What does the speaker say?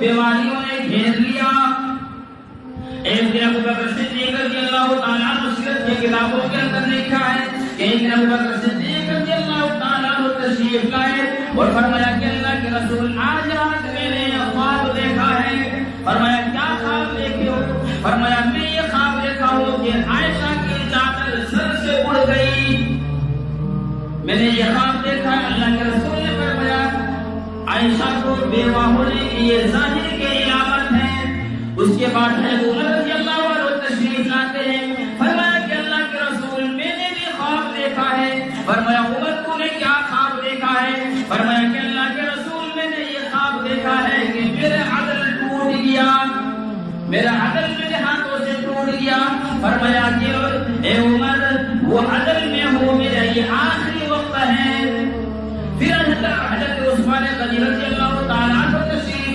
बीमारियों ने घेर लिया। एक दिन अबू बकर सिद्दीक रज़ियल्लाहु ताला अन्हु सीरत की किताबों के अंदर लिखा है, एक दिन अबू बकर सिद्दीक रज़ियल्लाहु ताला अन्हु तशरीफ लाए और फरमाया कि अल्लाह के रसूल आज रात मैंने ख्वाब देखा है। फरमाया क्या ख्वाब देखे हो? फरमाया मैं ये ख्वाब देखा हूँ कि आयशा की चादर सर से उड़ गई। मैंने ये ख्वाब देखा। अल्लाह के रसूल ने फरमाया आयशा को बेवा होने की ये जाहिर की इलामत है। उसके बाद हज़रत उमर रज़ियल्लाहु अन्हु तशरीफ लाते हैं। फरमाया कि अल्लाह के रसूल मैंने भी ख्वाब देखा है। फरमाया उमर तूने क्या ख्वाब देखा है? फरमाया कि अल्लाह के रसूल मैंने ये ख्वाब देखा है कि मेरा अदल टूट गया, मेरा अदल मेरे हाथों से टूट गया। फरमाया कि ए उमर वो अदल में हो, मेरा ये आखिरी वक्त है। फिर हज़रत उस्मान गनी रज़ियल्लाहु ताला